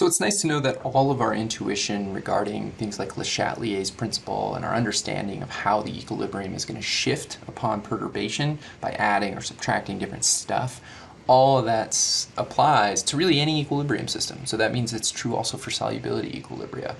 So it's nice to know that all of our intuition regarding things like Le Chatelier's principle and our understanding of how the equilibrium is going to shift upon perturbation by adding or subtracting different stuff, all of that applies to really any equilibrium system. So that means it's true also for solubility equilibria.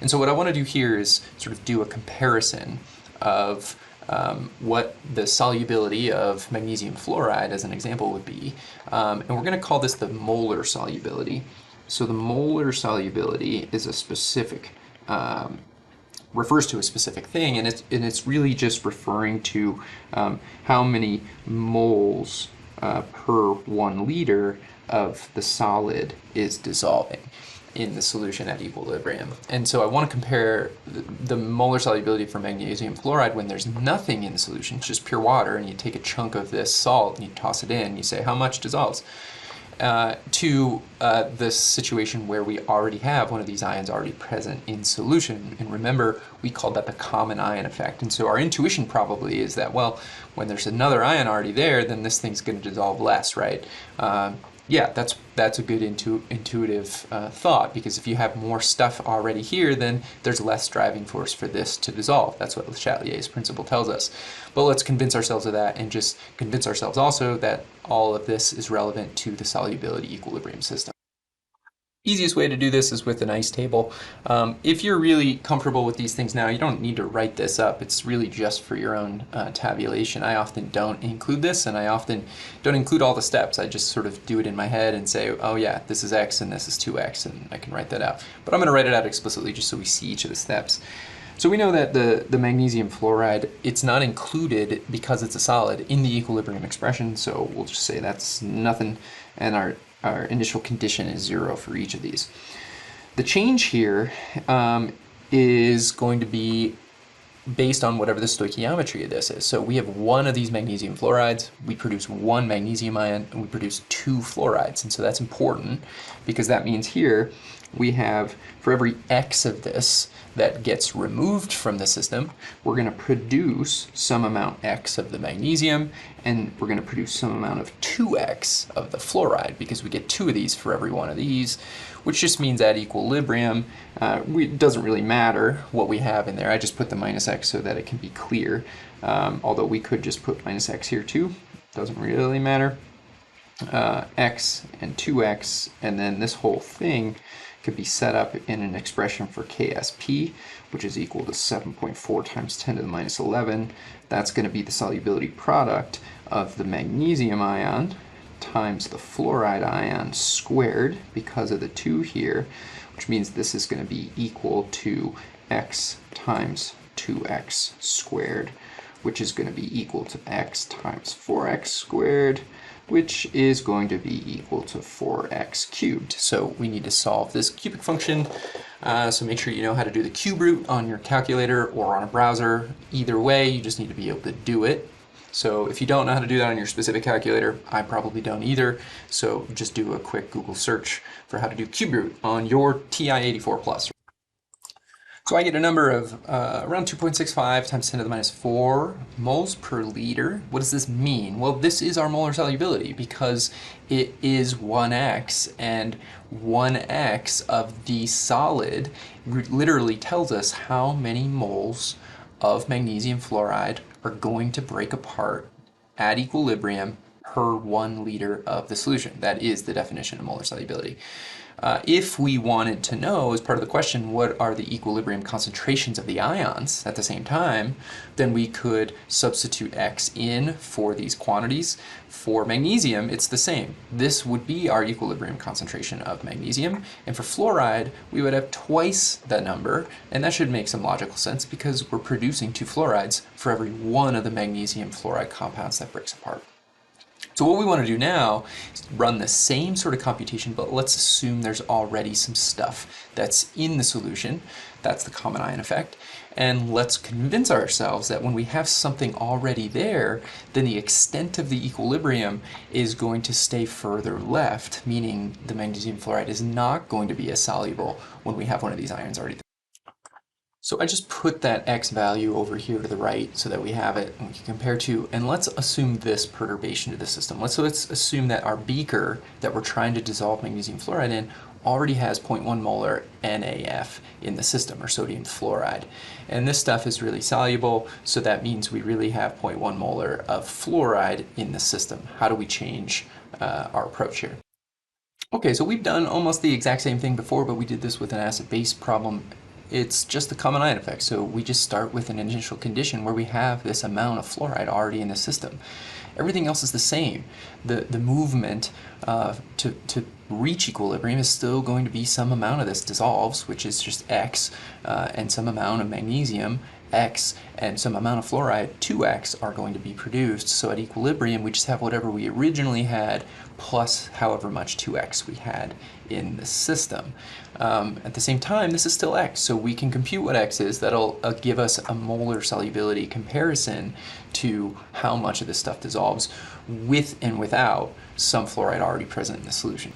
And so what I want to do here is sort of do a comparison of what the solubility of magnesium fluoride as an example would be. And we're going to call this the molar solubility. So the molar solubility is a specific, refers to a specific thing, and it's really just referring to how many moles per 1 liter of the solid is dissolving in the solution at equilibrium. And so I want to compare the molar solubility for magnesium fluoride when there's nothing in the solution, it's just pure water, and you take a chunk of this salt and you toss it in, and you say how much dissolves, to this situation where we already have one of these ions already present in solution. And remember, we called that the common ion effect. And so our intuition probably is that, well, when there's another ion already there, then this thing's going to dissolve less, right? Yeah, that's a good intuitive thought, because if you have more stuff already here, then there's less driving force for this to dissolve. That's what Le Chatelier's principle tells us. But let's convince ourselves of that, and just convince ourselves also that all of this is relevant to the solubility equilibrium system. Easiest way to do this is with an ice table. If you're really comfortable with these things now, you don't need to write this up. It's really just for your own tabulation. I often don't include this, and I often don't include all the steps. I just sort of do it in my head and say, oh yeah, this is x and this is 2x, and I can write that out. But I'm going to write it out explicitly just so we see each of the steps. So we know that the magnesium fluoride, it's not included because it's a solid in the equilibrium expression, so we'll just say that's nothing, and our initial condition is 0 for each of these. The change here is going to be based on whatever the stoichiometry of this is. So we have one of these magnesium fluorides, we produce one magnesium ion, and we produce 2 fluorides. And so that's important, because that means here we have, for every x of this that gets removed from the system, we're going to produce some amount x of the magnesium, and we're going to produce some amount of 2x of the fluoride, because we get 2 of these for every one of these, which just means at equilibrium, it doesn't really matter what we have in there. I just put the minus x so that it can be clear, although we could just put minus x here too. Doesn't really matter. X and 2x, and then this whole thing could be set up in an expression for KSP, which is equal to 7.4 times 10 to the minus 11. That's going to be the solubility product of the magnesium ion times the fluoride ion squared, because of the 2 here, which means this is going to be equal to x times 2x squared, which is going to be equal to x times 4x squared, which is going to be equal to 4x cubed. So we need to solve this cubic function. So make sure you know how to do the cube root on your calculator or on a browser. Either way, you just need to be able to do it. So if you don't know how to do that on your specific calculator, I probably don't either. So just do a quick Google search for how to do cube root on your TI-84 Plus. So I get a number of around 2.65 times 10 to the minus 4 moles per liter. What does this mean? Well, this is our molar solubility, because it is 1x, and 1x of the solid literally tells us how many moles of magnesium fluoride are going to break apart at equilibrium per 1 liter of the solution. That is the definition of molar solubility. If we wanted to know, as part of the question, what are the equilibrium concentrations of the ions at the same time, then we could substitute x in for these quantities. For magnesium, it's the same. This would be our equilibrium concentration of magnesium, and for fluoride, we would have twice that number, and that should make some logical sense, because we're producing 2 fluorides for every one of the magnesium fluoride compounds that breaks apart. So what we want to do now is run the same sort of computation, but let's assume there's already some stuff that's in the solution. That's the common ion effect. And let's convince ourselves that when we have something already there, then the extent of the equilibrium is going to stay further left, meaning the magnesium fluoride is not going to be as soluble when we have one of these ions already there. So I just put that x value over here to the right so that we have it and we can compare to, and let's assume this perturbation to the system. Let's assume that our beaker that we're trying to dissolve magnesium fluoride in already has 0.1 molar NaF in the system, or sodium fluoride. And this stuff is really soluble, so that means we really have 0.1 molar of fluoride in the system. How do we change our approach here? Okay, so we've done almost the exact same thing before, but we did this with an acid-base problem. It's just the common ion effect, so we just start with an initial condition where we have this amount of fluoride already in the system. Everything else is the same. The movement to reach equilibrium is still going to be some amount of this dissolves, which is just X, and some amount of magnesium, X, and some amount of fluoride, 2X, are going to be produced. So at equilibrium, we just have whatever we originally had plus however much 2X we had in the system. At the same time, this is still X, so we can compute what X is. That'll give us a molar solubility comparison to how much of this stuff dissolves with and without some fluoride already present in the solution.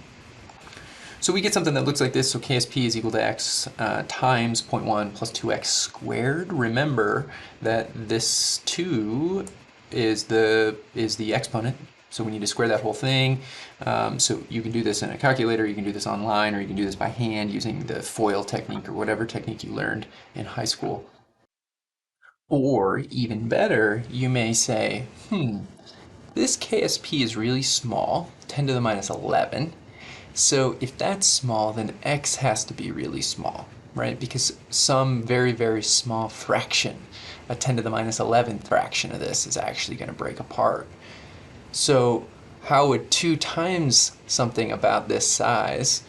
So we get something that looks like this. So KSP is equal to X times 0.1 plus 2X squared. Remember that this 2 is the exponent, so we need to square that whole thing. So you can do this in a calculator, you can do this online, or you can do this by hand using the FOIL technique or whatever technique you learned in high school. Or even better, you may say, this KSP is really small, 10 to the minus 11. So if that's small, then X has to be really small, right? Because some very, very small fraction, a 10 to the minus 11th fraction of this, is actually going to break apart. So how would 2 times something about this size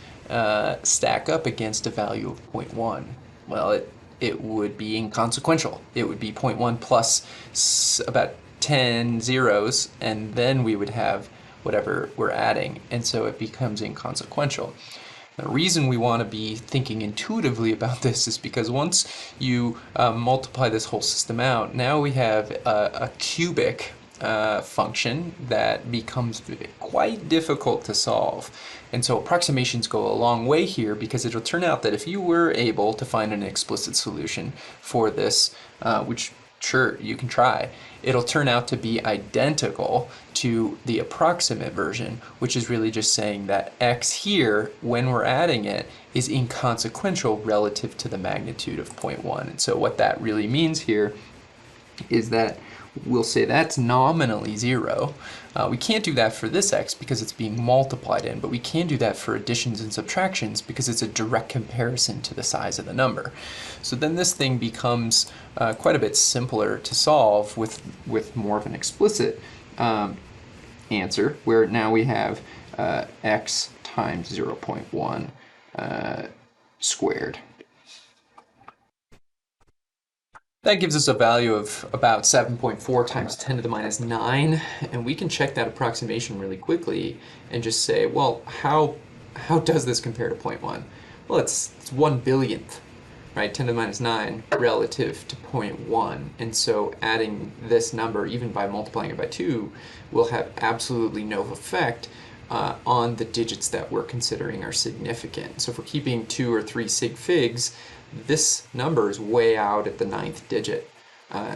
stack up against a value of 0.1? Well, it would be inconsequential. It would be 0.1 plus about 10 zeros, and then we would have whatever we're adding, and so it becomes inconsequential. The reason we want to be thinking intuitively about this is because once you multiply this whole system out, now we have a cubic function that becomes quite difficult to solve. And so approximations go a long way here, because it'll turn out that if you were able to find an explicit solution for this, which sure, you can try, it'll turn out to be identical to the approximate version, which is really just saying that X here, when we're adding it, is inconsequential relative to the magnitude of 0.1. And so what that really means here is that we'll say that's nominally 0. We can't do that for this X because it's being multiplied in, but we can do that for additions and subtractions because it's a direct comparison to the size of the number. So then this thing becomes quite a bit simpler to solve with more of an explicit answer, where now we have X times 0.1 squared. That gives us a value of about 7.4 times 10 to the minus 9, and we can check that approximation really quickly and just say, well, how does this compare to 0.1? Well, it's 1 billionth, right? 10 to the minus 9 relative to 0.1, and so adding this number, even by multiplying it by 2, will have absolutely no effect on the digits that we're considering are significant. So if we're keeping 2 or 3 sig figs, this number is way out at the 9th digit,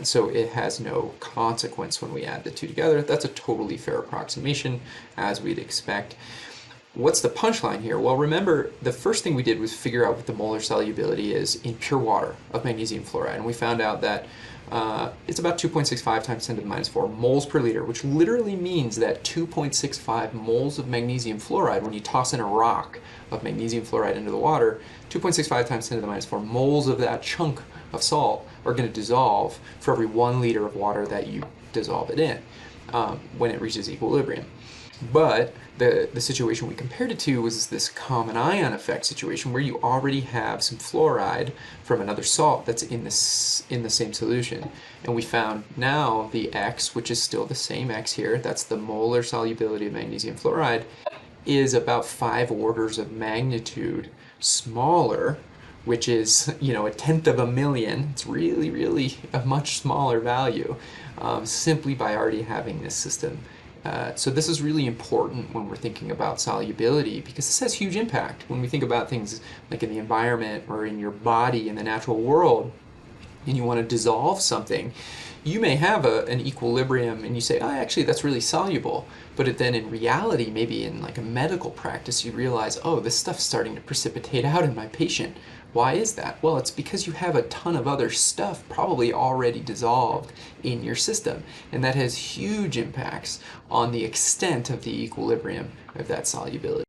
so it has no consequence when we add the two together. That's a totally fair approximation, as we'd expect. What's the punchline here? Well, remember, the first thing we did was figure out what the molar solubility is in pure water of magnesium fluoride, and we found out that it's about 2.65 times 10 to the minus 4 moles per liter, which literally means that 2.65 moles of magnesium fluoride, when you toss in a rock of magnesium fluoride into the water, 2.65 times 10 to the minus 4 moles of that chunk of salt are going to dissolve for every 1 liter of water that you dissolve it in when it reaches equilibrium. But the situation we compared it to was this common ion effect situation where you already have some fluoride from another salt that's in the same solution. And we found now the X, which is still the same X here, that's the molar solubility of magnesium fluoride, is about 5 orders of magnitude smaller, which is, you know, 1/10 of a million. It's really, really a much smaller value, simply by already having this system. So this is really important when we're thinking about solubility, because this has huge impact. When we think about things like in the environment or in your body in the natural world, and you want to dissolve something, You may have an equilibrium and you say, oh, actually, that's really soluble. But then in reality, maybe in like a medical practice, you realize, oh, this stuff's starting to precipitate out in my patient. Why is that? Well, it's because you have a ton of other stuff probably already dissolved in your system, and that has huge impacts on the extent of the equilibrium of that solubility.